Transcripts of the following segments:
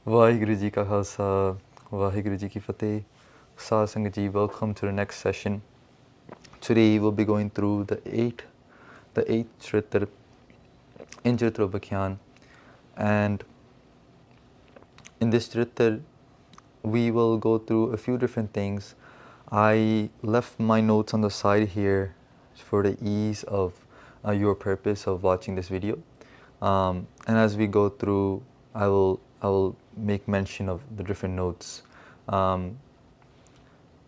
Vaheguru Ji Ka Khalsa, Vaheguru Ji Ki Fateh. Sat Sangat Ji, welcome to the next session. Today we'll be going through the eighth Charitr in Charitropakhyan, and in this Charitr we will go through a few different things. I left my notes on the side here for the ease of your purpose of watching this video, and as we go through, I will make mention of the different notes.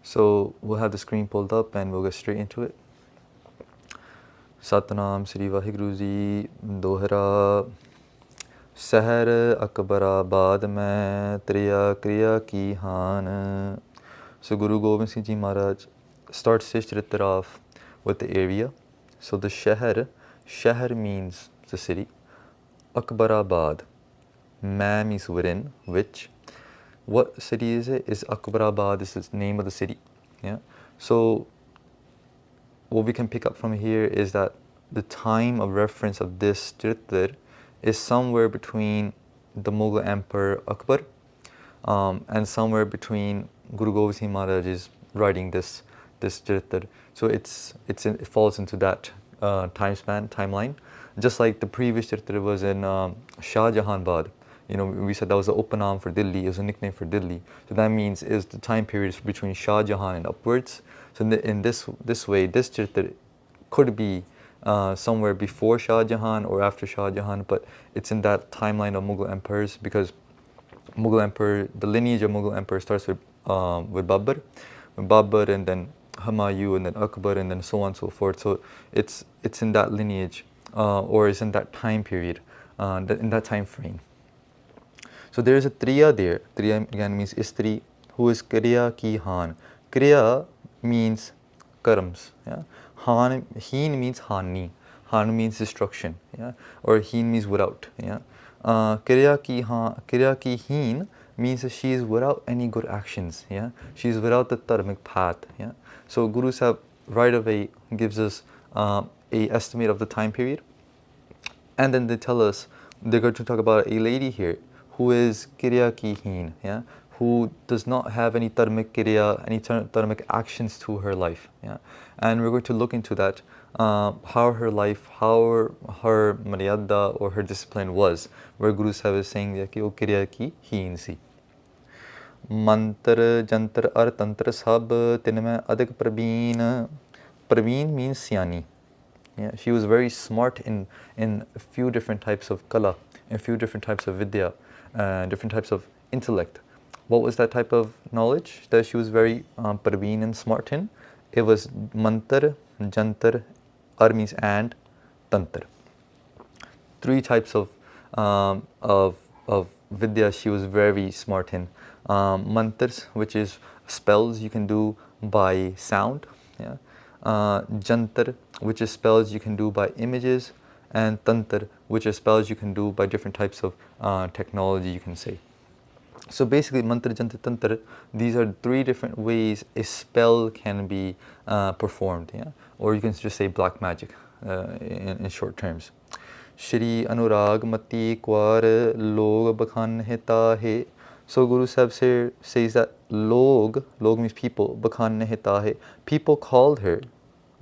So we'll have the screen pulled up and we'll get straight into it. Satnam Sri Vaheguru Ji Dohra Sahar Akbarabad Mein Triya Kriya Ki Haan. So Guru Gobind Singh Ji Maharaj starts his Charitar off with the area. So the Shahar means the city. Akbarabad, Ma means within, which. What city is it? Is Akbarabad, this is the name of the city. Yeah. So what we can pick up from here is that the time of reference of this Charitar is somewhere between the Mughal Emperor Akbar and somewhere between Guru Gobind Singh Maharaj's writing this Charitar. So it falls into that timeline. Just like the previous Charitar was in Shah Jahanbad. You know, we said that was the Upanam for Delhi, it was a nickname for Delhi. So that means it was the time period between Shah Jahan and upwards. So in this way, this Charitar could be somewhere before Shah Jahan or after Shah Jahan, but it's in that timeline of Mughal emperors, because Mughal emperor, the lineage of Mughal emperor starts with Babur, and then Humayun, and then Akbar, and then so on and so forth. So it's in that lineage, or it's in that time period, in that time frame. So there is a Triya there. Triya again means Istri, who is Kriya Ki Haan. Kriya means karms. Yeah? Heen means Hani. Han means destruction. Yeah? Or Heen means without. Yeah? Kriya Ki Heen means that she is without any good actions. Yeah? She is without the dharmic path. Yeah? So Guru Sahib right away gives us a estimate of the time period. And then they tell us, they're going to talk about a lady here who is Kriya Ki Heen, yeah? Who does not have any dharmic kriya, any dharmic actions to her life. Yeah? And we're going to look into that, how her life, how her maryada or her discipline was, where Guru Sahib is saying that ki Kriya Ki Heen si. Mantra, Jantar, Ar Tantra Sab Tinme Adik Praveen. Praveen means Siani. Yeah, she was very smart in a few different types of kala, a few different types of vidya, different types of intellect. What was that type of knowledge that she was very parveen and smart in? It was mantar, jantar, ar means and, tantar. Three types of vidya she was very smart in. Mantras, which is spells you can do by sound. Yeah. Jantar, which is spells you can do by images, and tantar, which is spells you can do by different types of technology, you can say. So basically, mantra, jantar, tantar, these are three different ways a spell can be performed. Yeah? Or you can just say black magic in short terms. Shri Anurag Mati Kwar Log Bakhan Heta He. So Guru Sahib says that log means people, Bakhan Heta He. People called her.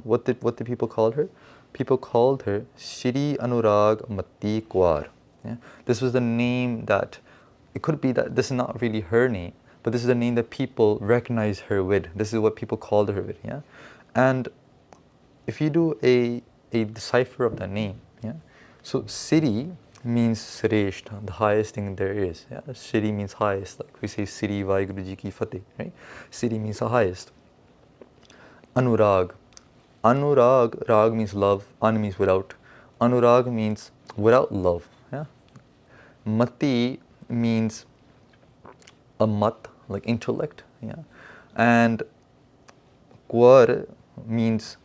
What did people call her? People called her Shri Anurag Mati Kwar. Yeah? This was the name that, it could be that this is not really her name, but this is the name that people recognize her with. This is what people called her with. Yeah? And if you do a decipher of that name, yeah? So Siri means Sreshta, the highest thing there is. Yeah? Siri means highest, like we say Siri Vaheguru Ji Ki Fateh, right? Siri means the highest. Anurag. Anurag, rag means love, an means without. Anurag means without love. Yeah? Mati means a mat, like intellect. Yeah? And Kwar means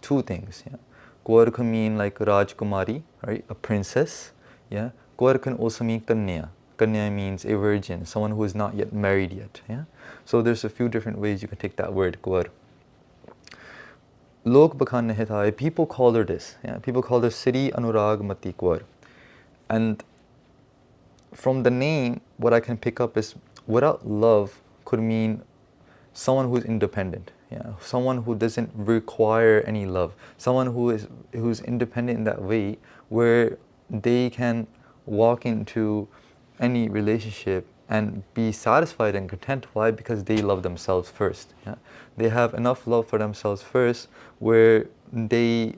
two things. Yeah? Kwar can mean like Rajkumari, right? A princess. Yeah? Kwar can also mean Kanya. Kanya means a virgin, someone who is not yet married yet. Yeah? So there's a few different ways you can take that word, Kwar. Log Bakhan Nehithai, people call her this. Yeah? People call her Siri Anurag Mati Kwar. And from the name, what I can pick up is without love could mean someone who's independent, yeah, someone who doesn't require any love, someone who's independent in that way where they can walk into any relationship and be satisfied and content. Why? Because they love themselves first. Yeah? They have enough love for themselves first where they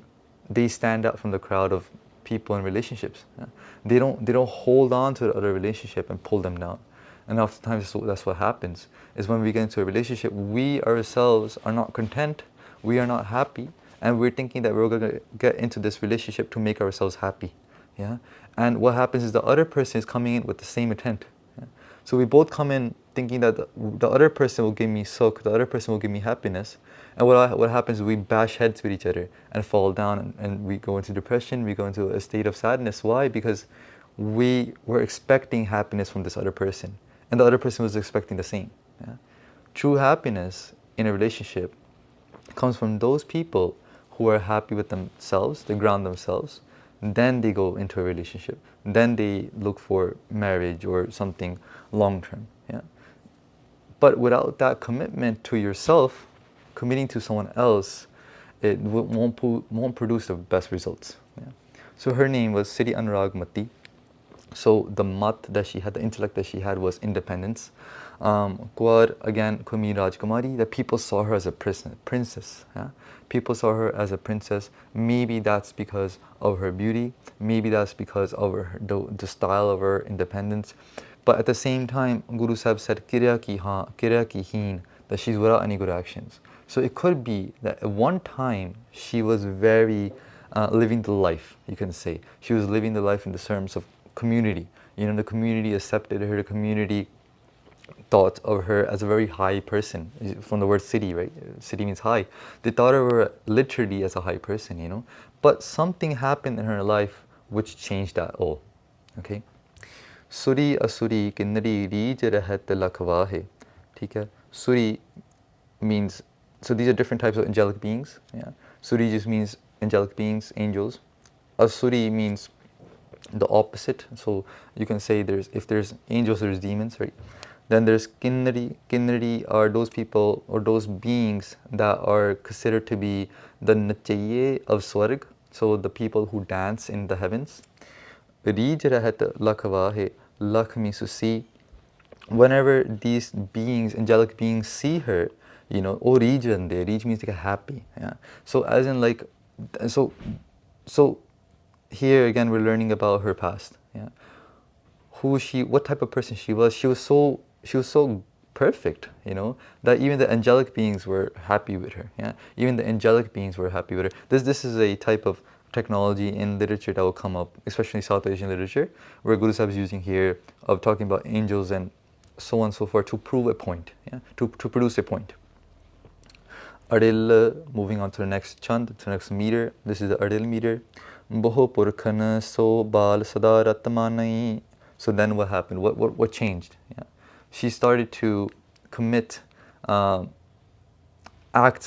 stand out from the crowd of people in relationships. Yeah? They don't hold on to the other relationship and pull them down. And oftentimes that's what happens, is when we get into a relationship, we ourselves are not content, we are not happy, and we're thinking that we're going to get into this relationship to make ourselves happy. Yeah? And what happens is the other person is coming in with the same intent. Yeah? So we both come in thinking that the other person will give me sukh, the other person will give me happiness. And what happens is we bash heads with each other and fall down, and we go into depression, we go into a state of sadness. Why? Because we were expecting happiness from this other person, and the other person was expecting the same. Yeah? True happiness in a relationship comes from those people who are happy with themselves, they ground themselves, then they go into a relationship, then they look for marriage or something long term. Yeah? But without that commitment to yourself, committing to someone else, it won't produce the best results. Yeah? So her name was Siri Anuragmati. So the mat that she had, the intellect that she had, was independence. Kaur, again, Kumi Rajkumari, that people saw her as a princess. Yeah? People saw her as a princess. Maybe that's because of her beauty. Maybe that's because of the style of her independence. But at the same time, Guru Sahib said, Kirya ki heen, that she's without any good actions. So it could be that at one time she was very living the life, you can say. She was living the life in the terms of community. You know, the community accepted her, the community thought of her as a very high person, from the word city, right? City means high. They thought of her literally as a high person, you know. But something happened in her life which changed that all, okay? Suri asuri kinnari reej rahat lakhwahe. Suri means, so these are different types of angelic beings. Yeah? Suri just means angelic beings, angels. Asuri means the opposite. So you can say if there's angels, there's demons, right? Then there's kinnari. Kinnari are those people or those beings that are considered to be the nachaye of Swarg. So the people who dance in the heavens. Reej rahat lakhwahe. Lakh means to see. Whenever these beings, angelic beings, see her, you know, oh region there, reach means like happy. Yeah. So as in like, so here again we're learning about her past. Yeah. What type of person she was. She was so perfect, you know, that even the angelic beings were happy with her. Yeah. Even the angelic beings were happy with her. This is a type of technology in literature that will come up, especially South Asian literature, where Guru Sahib is using here of talking about angels and so on and so forth to prove a point, yeah? to produce a point. Adil, moving on to the next chant, to the next meter. This is the Adil meter. Boho purkhan so bal sada ratmanai. So then what happened? What changed? Yeah? She started to commit acts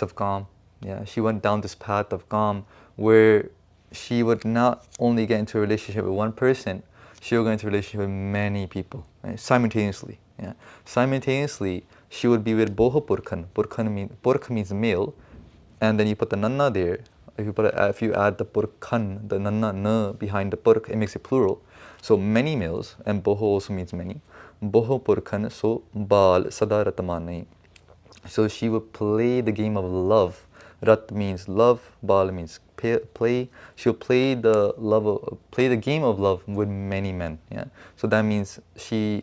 of Kaam. Yeah? She went down this path of Kaam where she would not only get into a relationship with one person, she would get into a relationship with many people, right? Simultaneously. Yeah. Simultaneously, she would be with Boho Purkhan. Purkh means male, and then you put the nanna there. If you add the Purkhan, the nanna na behind the Purkh, it makes it plural. So many males, and Boho also means many. Boho Purkhan so bal sada ratmanai. So she would play the game of love. Rat means love, bal means play. She'll play the game of love with many men. Yeah. So that means she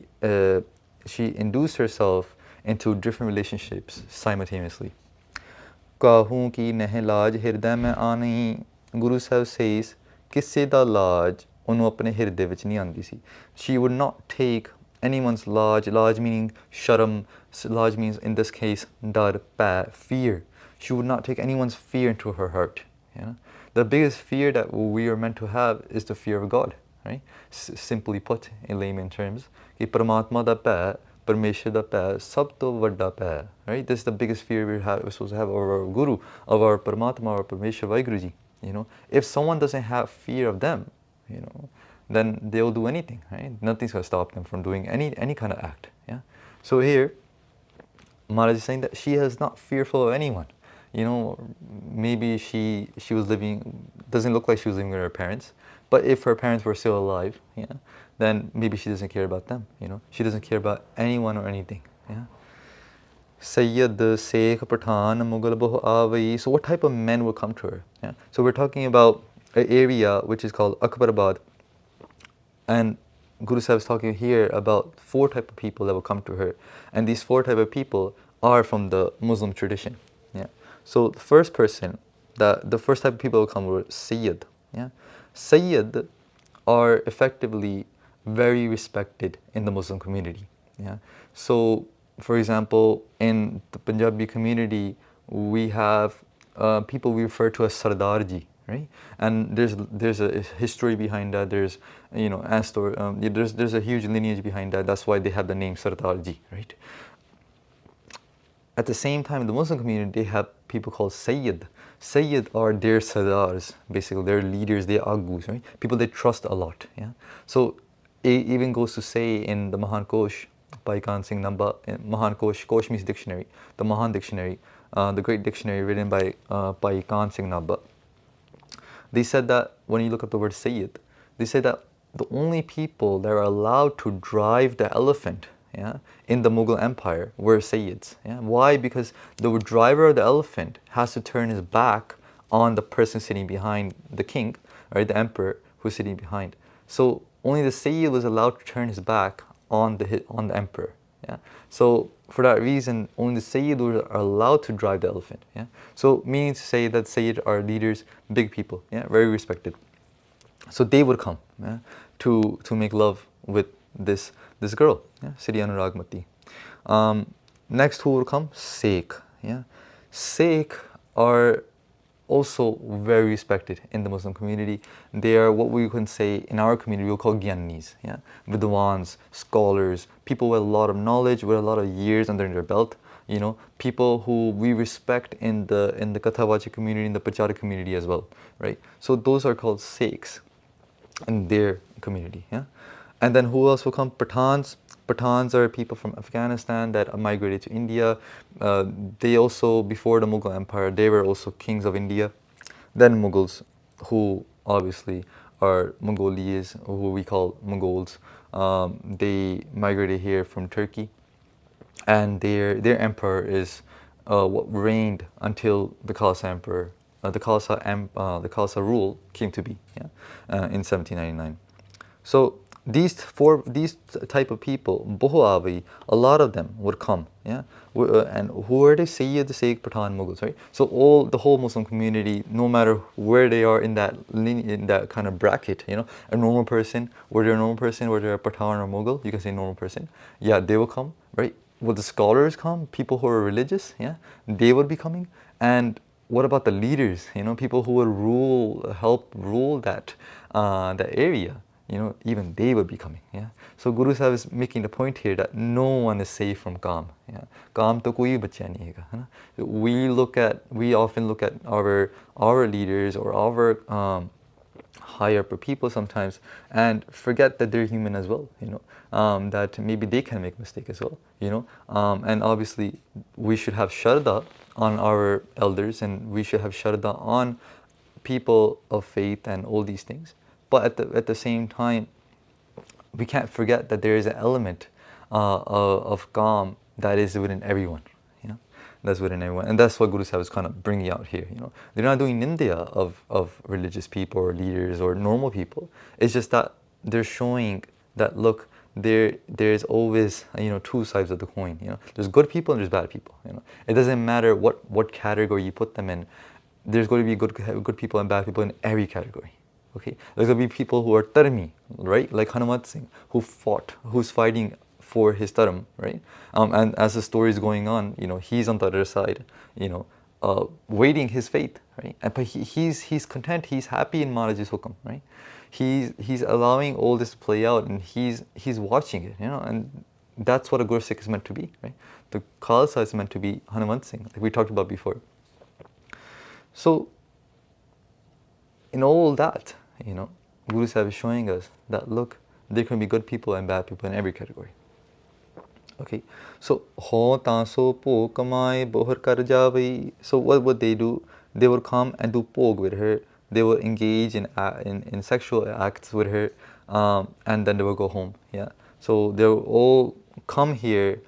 induced herself into different relationships simultaneously. Kahun ki neh laaj hirday mein aani. Guru Sahib says, ਕਿਸੇ ਦਾ ਲਾਜ ਉਹਨੂੰ ਆਪਣੇ ਹਿਰਦੇ ਵਿੱਚ ਨਹੀਂ ਆਉਂਦੀ ਸੀ. She would not take anyone's laj meaning sharam, laj means in this case dar, fear. She would not take anyone's fear into her heart. Yeah? The biggest fear that we are meant to have is the fear of God. Right? Simply put, in layman terms, कि परमात्मा दा भय, परमेश्वर दा भय सब तो वड्डा भय. Right? This is the biggest fear we're supposed to have of our Guru, of our Paramatma, our Parmeshwar Vaheguru Ji. You know, if someone doesn't have fear of them, you know, then they'll do anything, right? Nothing's going to stop them from doing any kind of act. Yeah. So here, Maharaj is saying that she is not fearful of anyone. You know, maybe she was living, doesn't look like she was living with her parents, but if her parents were still alive, yeah, then maybe she doesn't care about them. You know, she doesn't care about anyone or anything. Yeah. Sayyid, Sheikh, Pathan, Mughal, Bahu, Avai. So what type of men will come to her? Yeah. So we're talking about an area which is called Akbarabad, and Guru Sahib is talking here about 4 type of people that will come to her, and these 4 type of people are from the Muslim tradition. Yeah. So the first person, the first type of people will come were Sayyid. Yeah. Sayyid are effectively very respected in the Muslim community. Yeah. So, for example, in the Punjabi community, we have people we refer to as Sardarji, right? And there's a history behind that. There's, you know, there's a huge lineage behind that. That's why they have the name Sardarji, right? At the same time, in the Muslim community, they have people called Sayyid. Sayyid are their Sardars, basically, their leaders, their Agus, right? People they trust a lot. Yeah. So it even goes to say in the Mahan Kosh by Kaam Singh Namba, Mahan Kosh, Kosh means dictionary, the Mahan dictionary, the great dictionary written by Kaam Singh Namba. They said that when you look up the word Sayyid, they said that the only people that are allowed to drive the elephant, yeah, in the Mughal Empire were Sayyids. Yeah? Why? Because the driver of the elephant has to turn his back on the person sitting behind the king, right, the emperor who's sitting behind. So only the Sayyid was allowed to turn his back on the emperor. Yeah? So for that reason, only the Sayyid are allowed to drive the elephant. Yeah? So meaning to say that Sayyid are leaders, big people, yeah, very respected. So they would come, yeah, to make love with this girl, yeah, Sri Anuragmati. Next, who will come? Sheikh. Yeah, Sheikh are also very respected in the Muslim community. They are what we can say in our community we'll call Gyanis, yeah, Vidwans, scholars, people with a lot of knowledge, with a lot of years under their belt. You know, people who we respect in the Kathavachi community, in the Pachara community as well, right? So those are called Sikhs in their community, yeah. And then who else will come? Pathans. Pathans are people from Afghanistan that migrated to India. They also, before the Mughal Empire, they were also kings of India. Then Mughals, who obviously are Mongolis, who we call Mongols. They migrated here from Turkey, and their emperor is what reigned until the Khalsa emperor, the Khalsa rule came to be, yeah, in 1799. So these type of people, Bohuavi, a lot of them would come, yeah. And who are they? Sayyid, Sheikh, Pathan, Mughals, right? So the whole Muslim community, no matter where they are in that kind of bracket, you know, a normal person, whether they're a Pathan or Mughal, you can say normal person, yeah, they will come, right? Will the scholars come? People who are religious, yeah, they would be coming. And what about the leaders? You know, people who would help rule that area. You know, even they would be coming. Yeah. So Guru Sahib is making the point here that no one is safe from Kaam. Yeah. Kaam to koi bacha nahi hai. We often look at our leaders or our higher upper people sometimes and forget that they're human as well. You know, that maybe they can make mistake as well. You know, and obviously we should have shraddha on our elders, and we should have shraddha on people of faith and all these things. But at the same time, we can't forget that there is an element of Kaam that is within everyone. You know, that's within everyone, and that's what Guru Sahib is kind of bringing out here. You know, they're not doing Nindya of religious people or leaders or normal people. It's just that they're showing that look, there's always, you know, 2 sides of the coin. You know, there's good people and there's bad people. You know, it doesn't matter what category you put them in. There's going to be good people and bad people in every category. Okay, there's going to be people who are Tarmi, right? Like Hanumat Singh, who's fighting for his Dharam, right? And as the story is going on, you know, he's on the other side, you know, waiting his fate, right? But he's content, he's happy in Maharaj's Hukam, right? He's allowing all this to play out, and he's watching it, you know, and that's what a Guru Sikh is meant to be, right? The Khalsa is meant to be Hanumat Singh, like we talked about before. So in all that, you know, Guru Sahib is showing us that look, there can be good people and bad people in every category. Okay, so ho taso po kamai bohar kar javai. So what would they do? They would come and do pog with her. They would engage in sexual acts with her, and then they would go home. Yeah. So they would all come here,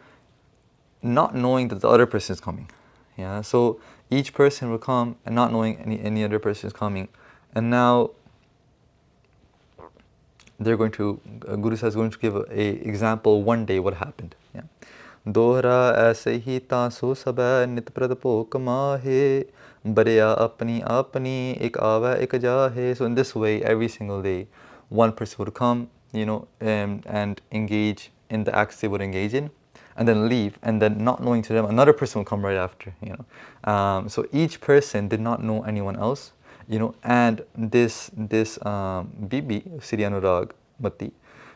not knowing that the other person is coming. Yeah. So each person will come and not knowing any other person is coming, and now they're going to, Guru Sahib is going to give a example one day what happened. Yeah. दोहरा ऐसे ही तांसो सबै नित प्रद भोक माहे बरिया अपनी अपनी एक आवा एक जाहे. So in this way, every single day, one person would come, and engage in the acts they would engage in, and then leave, and then not knowing to them, another person will come right after. So each person did not know anyone else. And this Bibi, Sri Anurag Mati,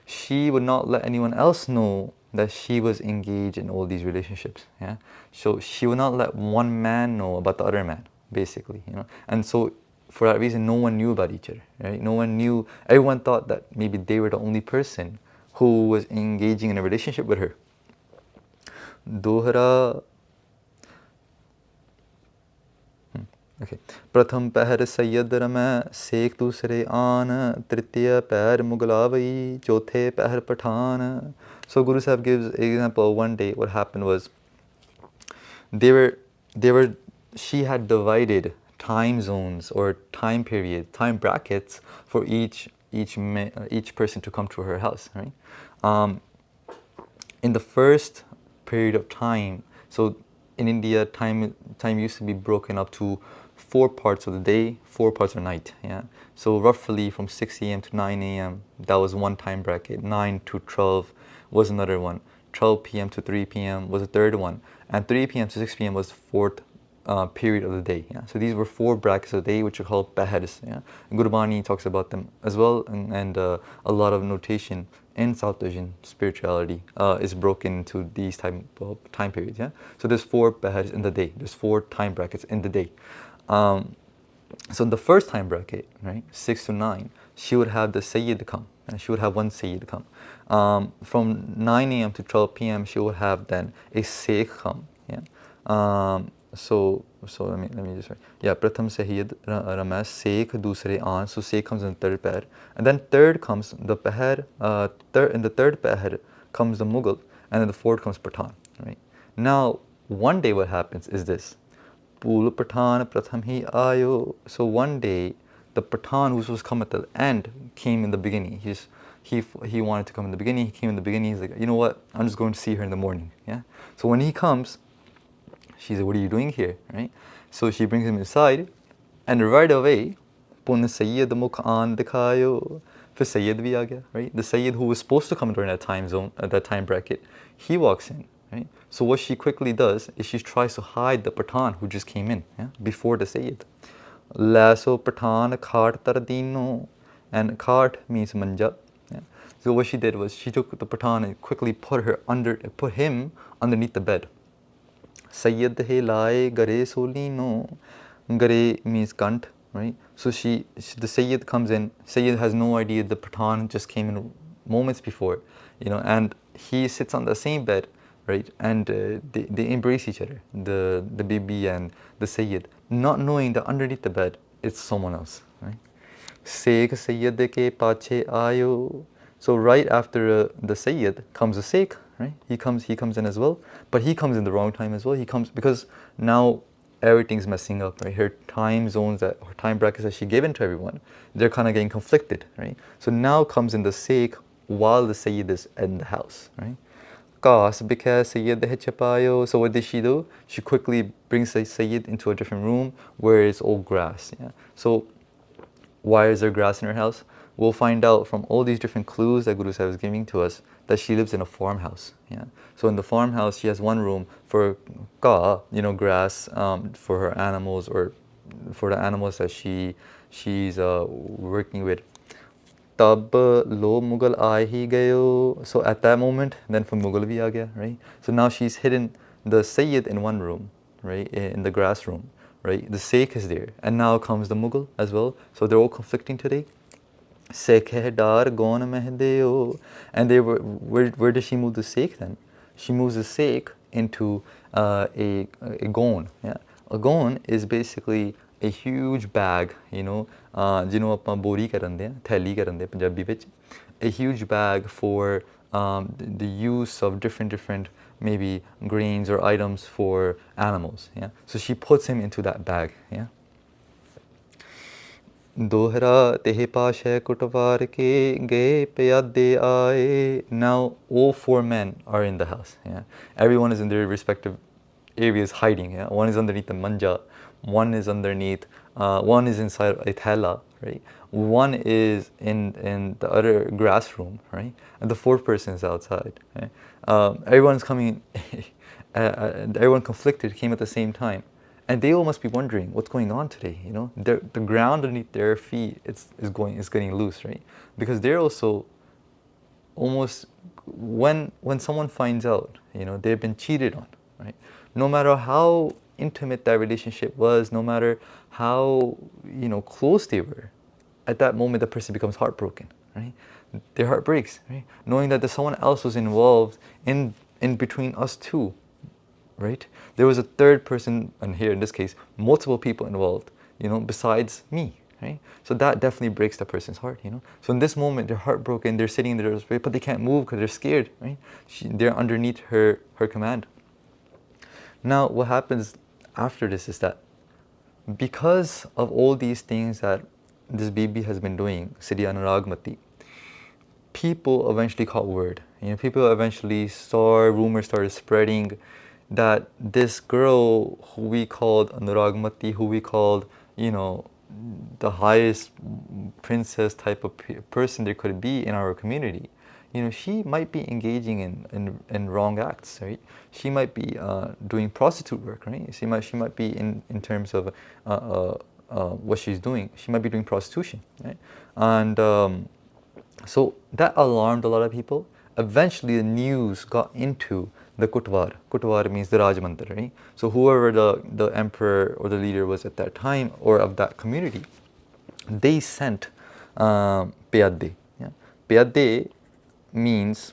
she would not let anyone else know that she was engaged in all these relationships. Yeah, so she would not let one man know about the other man, basically. And so for that reason, no one knew about each other. Right? No one knew. Everyone thought that maybe they were the only person who was engaging in a relationship with her. Dohra. Okay. प्रथम पहर सैयद रमै शेख दूसरे आन तृतीय पहर मुगलावई चौथे पहर Pathan. So Guru Sahib gives an example. One day what happened was she had divided time zones or time period, time brackets for each person to come to her house, right? In the first period of time, so in India, time used to be broken up to 4 parts of the day, 4 parts of the night. Yeah. So roughly from 6 a.m. to 9 a.m. that was one time bracket. 9 to 12 was another one. 12 p.m. to 3 p.m. was a third one, and 3 p.m. to 6 p.m. was the fourth period of the day. Yeah. So these were 4 brackets of the day, which are called pahars. Yeah. Gurbani talks about them as well, and a lot of notation in South Asian spirituality is broken into these type of time periods. Yeah. So there's 4 pahars in the day. There's 4 time brackets in the day. So in the first time bracket, right, 6 to 9, she would have the Sayyid come, and she would have one Sayyid come. From 9 a.m. to 12 p.m. she would have then a Sheikh come. Yeah. So let me just write. Yeah, Pratham Sayyid Ramesh Sheikh Dusre An. So Sheikh comes in the third pair, and then third comes the Pahar. In the third Pahar comes the Mughal, and then the fourth comes Pathan. Right. Now one day what happens is this. Pool Pathan Pratham hi ayo. So one day the Pathan who was supposed to come at the end came in the beginning. He wanted to come in the beginning. He came in the beginning. He's like, you know what? I'm just going to see her in the morning. Yeah. So when he comes, she's like, what are you doing here? Right. So she brings him inside, and right away, Pun Sayyid Mukh An Dikhayo. For Sayyid bhi aa gaya, right? The Sayyid who was supposed to come during that time zone, that time bracket, he walks in. Right? So what she quickly does is she tries to hide the Pathan who just came in, yeah, before the Sayyid. Laso Pathan Khart Tardino, and Khart means manja. Yeah. So what she did was she took the Pathan and quickly put him underneath the bed. Sayyid he lae gare solino. Gare means kant, right? So the Sayyid comes in. Sayyid has no idea the Pathan just came in moments before, and he sits on the same bed. Right, and they embrace each other, the Bibi and the Sayyid, not knowing that underneath the bed it's someone else. Right, Sheikh Sayyid ke pache ayo. So right after the Sayyid comes the Sheikh. Right, he comes in as well, but he comes in the wrong time as well. He comes because now everything's messing up. Right, her time zones, her time brackets that she given to everyone, they're kind of getting conflicted. Right, so now comes in the Sheikh while the Sayyid is in the house. Right. Because Sayyid Chapayo. So what did she do? She quickly brings the Sayyid into a different room where it's all grass. Yeah. So why is there grass in her house? We'll find out from all these different clues that Guru Sahib is giving to us that she lives in a farmhouse. Yeah. So in the farmhouse, she has one room for grass, for her animals or for the animals that she's working with. Tab lo Mughal aa hi gayo. So at that moment, then for Mughal bhi aa gaya, right? So now she's hidden the Sayyid in one room, right? In the grass room, right? The Sheikh is there, and now comes the Mughal as well. So they're all conflicting today. Sekhedar gon mehdeo. And they were, where does she move the Sekh then? She moves the Sekh into a gon. Yeah? A gon is basically a huge bag, you know, ਜਿਹਨੂੰ ਆਪਾਂ ਬੋਰੀ ਕਰਦੇ ਹਾਂ, ਥੈਲੀ ਕਰਦੇ ਪੰਜਾਬੀ ਵਿੱਚ, a huge bag for the use of different maybe grains or items for animals. Yeah, so she puts him into that bag. Yeah. Dohra tehe paashe kutvar ke ge peyade aaye. Now all four men are in the house. Yeah, everyone is in their respective areas hiding. Yeah, one is underneath the manja, one is underneath, one is inside a thela, right? One is in the other grass room, right? And the fourth person is outside. Right? Everyone's coming, everyone conflicted came at the same time. And they all must be wondering what's going on today. You know, the ground underneath their feet is getting loose, right? Because they're also almost, when someone finds out, you know, they've been cheated on, right? No matter how intimate that relationship was, no matter how, you know, close they were, at that moment the person becomes heartbroken, right? Their heart breaks, right? Knowing that there's someone else was involved in between us two. Right? There was a third person, and here in this case, multiple people involved, you know, besides me, right? So that definitely breaks the person's heart, you know. So in this moment, they're heartbroken, they're sitting there, but they can't move because they're scared, right? They're underneath her command. Now, what happens after this is that because of all these things that this baby has been doing, Siddhi Anuragmati, people eventually caught word. You know, people eventually saw, rumors started spreading that this girl who we called Anuragmati, who we called, you know, the highest princess type of person there could be in our community, you know, she might be engaging in wrong acts, right? She might be doing prostitute work, right? She might be in terms of what she's doing. She might be doing prostitution, right? And so that alarmed a lot of people. Eventually, the news got into the Kutwar. Kutwar means the Rajmandir, right? So whoever the emperor or the leader was at that time or of that community, they sent Peyade. Yeah? Peyade means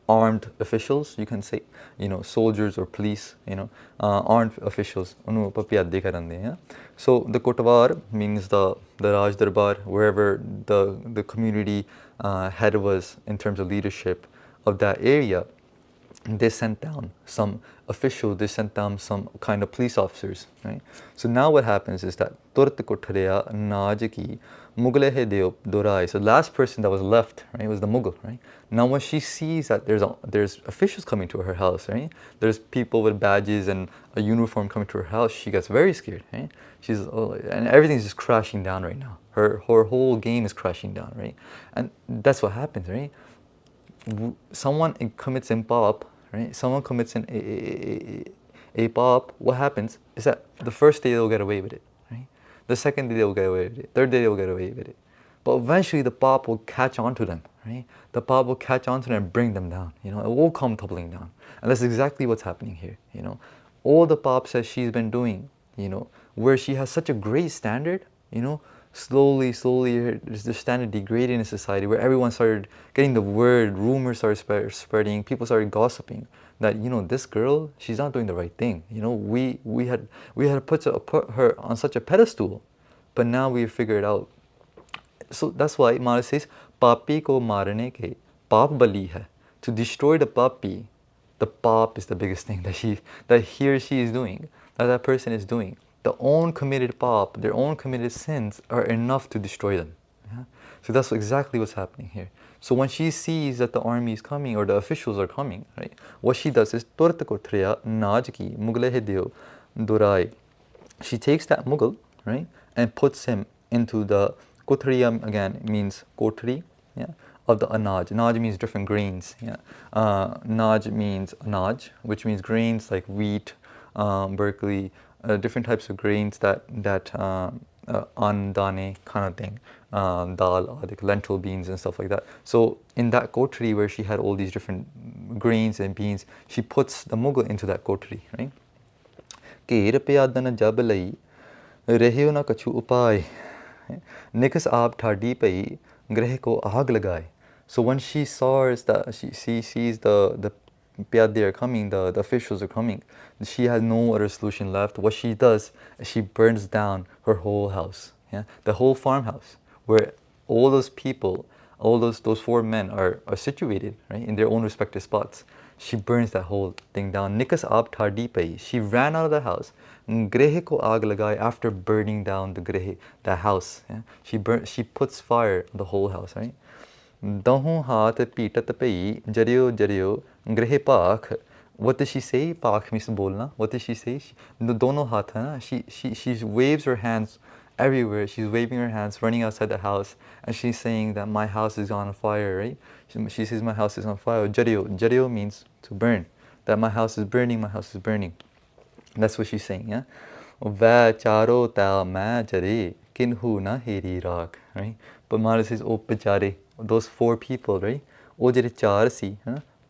armed officials, you can say, you know, soldiers or police, you know, armed officials. Yeah? So the Kotwar means the Raj Darbar, wherever the community head was in terms of leadership of that area. They sent down some officials, they sent down some kind of police officers, right? So now what happens is that Turat Kothreya Najaki Mughal He Deo Dorai. So the last person that was left, right, was the Mughal, right? Now when she sees that there's officials coming to her house, right? There's people with badges and a uniform coming to her house, she gets very scared, right? And everything's just crashing down right now. Her whole game is crashing down, right? And that's what happens, right? Someone commits impa, right? Someone commits a pop. What happens is that the first day they'll get away with it, right? The second day they'll get away with it. Third day they'll get away with it. But eventually the pop will catch on to them, right? The pop will catch on to them and bring them down. You know, it will come tumbling down. And that's exactly what's happening here. You know, all the pop that she's been doing, you know, where she has such a great standard, you know, slowly, the standard degraded in society, where everyone started getting the word, rumors started spreading, people started gossiping that, you know, this girl, she's not doing the right thing. You know, we had put her on such a pedestal, but now we figured out. So that's why Maharaj says, "Papi ko marne ke paap bali hai." To destroy the papi, the pap is the biggest thing that he or she is doing, that person is doing. The own committed pap, their own committed sins are enough to destroy them. Yeah? So that's exactly what's happening here. So when she sees that the army is coming or the officials are coming, right, what she does is Turat Kothreya Najki Mughal He Deo Durai. She takes that Mughal, right, and puts him into the Kothriya, again means kotri, yeah, of the anaj. Anaj means different grains. Yeah, Naj means anaj, which means grains like wheat, Berkeley, different types of grains that andane kind of thing, dal, like lentil beans and stuff like that. So in that kotri where she had all these different grains and beans, she puts the Mughal into that kotri, right? Kher pyadan jab lai rehiyo na kachu upay. Nikas aap thadi pai greh ko aag lagaye. So when she sees that she sees the pyade are coming, the officials are coming, she has no other solution left. What she does is she burns down her whole house, yeah, the whole farmhouse where all those people, all those four men are situated, right, in their own respective spots. She burns that whole thing down. Nikas aap thadi pai. She ran out of the house. Greh ko aag lagaye after burning down the house. Yeah? She puts fire on the whole house, right? Dahu haat pitat pai jariyo greh pakh. What does she say? Pakh means bolna. What does she say? Dono haath hai na. She waves her hands everywhere. She's waving her hands, running outside the house, and she's saying that my house is on fire, right? She says my house is on fire. Jariyo means to burn. That my house is burning, my house is burning. That's what she's saying, yeah? Veecharo ta ma jare kinhu na heri raag, right? But Mara says, oh bechare, those four people, right? Oh jare char si,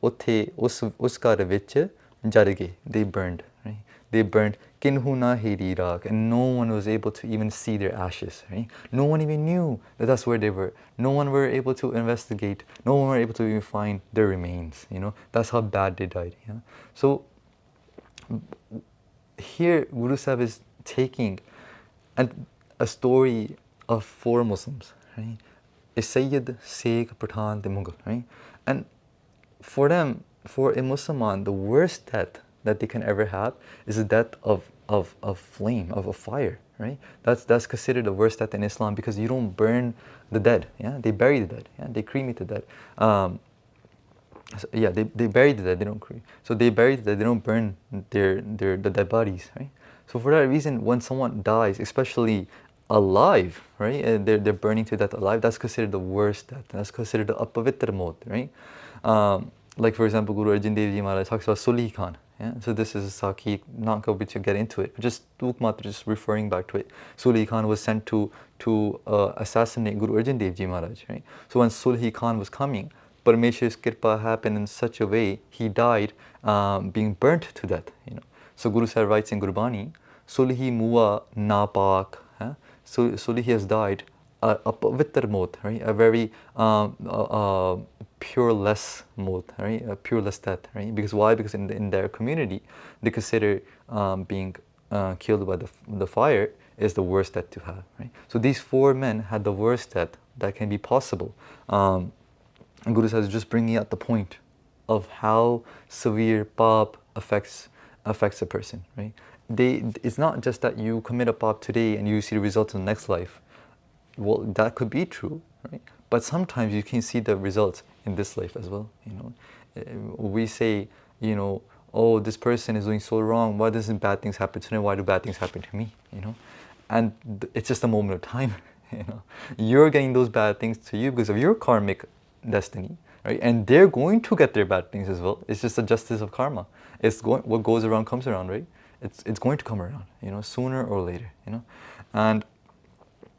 ਉੱਥੇ ਉਸ ਘਰ ਵਿੱਚ ਜਲ ਗਏ, they burned, right? They burned. Kinhu na heri raag, and no one was able to even see their ashes, right? No one even knew that that's where they were. No one were able to investigate. No one were able to even find their remains, you know? That's how bad they died, yeah? So here Guru Sahib is taking a story of four Muslims, right? A Sayyid, Sikh, Pathan, the Mughal, right? And for them, for a Musliman, the worst death that they can ever have is the death of flame, of a fire, right? That's considered the worst death in Islam because you don't burn the dead, yeah? They bury the dead, yeah? They cremate the dead. So, yeah, they bury the dead, they don't cremate. So they bury the dead, they don't burn the dead bodies, right? So for that reason, when someone dies, especially alive, right? And they're burning to death alive, that's considered the worst death. That's considered the apavitra maut, right? Like for example, Guru Arjan Dev Ji Maharaj talks about Sulhi Khan. Yeah? So this is a Sakhi, not going to get into it, but just just referring back to it. Sulhi Khan was sent to assassinate Guru Arjan Dev Ji Maharaj, right? So when Sulhi Khan was coming, Parmeshwar's Kirpa happened in such a way, he died being burnt to death, you know. So Guru Sahib writes in Gurbani, Sulhi Mua Napak, so Sulhi has died a pavitr maut, right? A very pureless maut, right? A pureless death, right? Because why? Because in their community, they consider being killed by the fire is the worst death to have, right? So these four men had the worst death that can be possible. And Guru Sahib is just bringing out the point of how severe pap affects a person, right? It's not just that you commit a pap today and you see the results in the next life. Well, that could be true, right? But sometimes you can see the results in this life as well, you know. We say, you know, oh, this person is doing so wrong. Why doesn't bad things happen to them? Why do bad things happen to me, you know? And it's just a moment of time, you know. You're getting those bad things to you because of your karmic destiny, right? And they're going to get their bad things as well. It's just the justice of karma. What goes around comes around, right? It's going to come around, you know, sooner or later, you know. And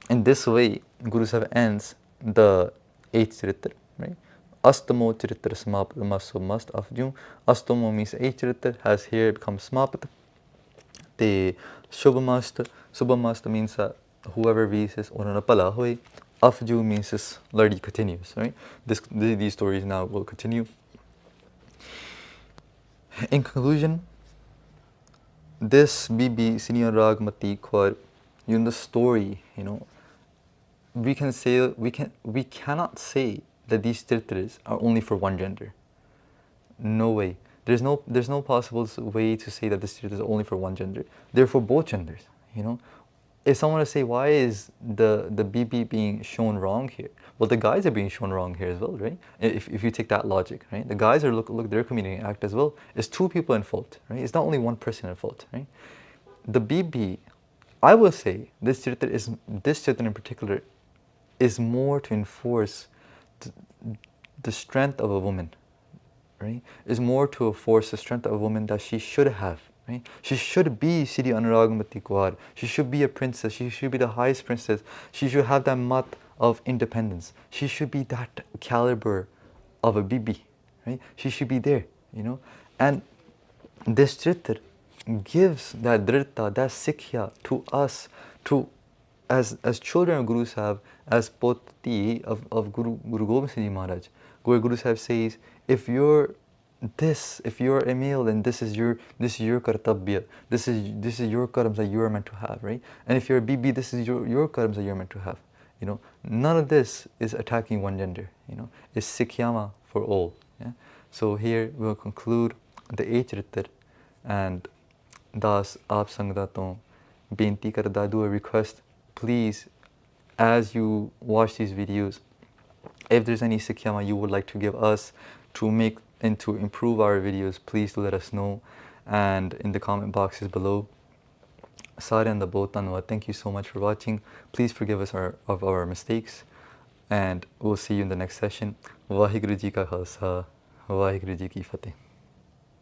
in this way, Guru Sahib ends the 8th Charitropakhyan, right? Astamo Charitra Samapata must of you. Astamo means 8th Charitropakhyan has here become Samapata. The Shubhamasta means that whoever reads this Orana Pala Hoy. Afju means this lady continues, right? These stories now will continue. In conclusion, this Bibi Senior Ragmati Kaur, you know, the story, you know, we cannot say that these Charitras are only for one gender. No way. There's no possible way to say that this Charitra is only for one gender. They're for both genders, you know. If someone to say why is the BB being shown wrong here? Well, the guys are being shown wrong here as well, right? If you take that logic, right? The guys are look they're committing an act as well. It's two people in fault, right? It's not only one person in fault, right? The BB, I will say this Charitra in particular is more to enforce the strength of a woman, right? Is more to enforce the strength of a woman that she should have, right? She should be Siri Anuragamati Kaur. She should be a princess. She should be the highest princess. She should have that mat of independence. She should be that caliber of a bibi, right? She should be there, you know. And this Charitar gives that dhrita, that sikhya to us to as children of Guru Sahib, as Poti of Guru Gobind Singh Ji Maharaj, Guru Sahib says, if you're if you're a male, then this is your kartabya, this is your karmas that you are meant to have, right? And if you're a bibi, this is your karmas that you're meant to have. You know, none of this is attacking one gender. You know, it's sikhyama for all. Yeah? So here we'll conclude the 8th Charitir, and Das aap sangda to benti karda, do a request, please, as you watch these videos, if there's any sikhyama you would like to give us to make and to improve our videos, please do let us know, and in the comment boxes below. Saaryan da bahut dhanyawad. Thank you so much for watching. Please forgive us of our mistakes, and we'll see you in the next session. Vaheguru Ji Ka Khalsa, Vaheguru Ji Ki Fateh.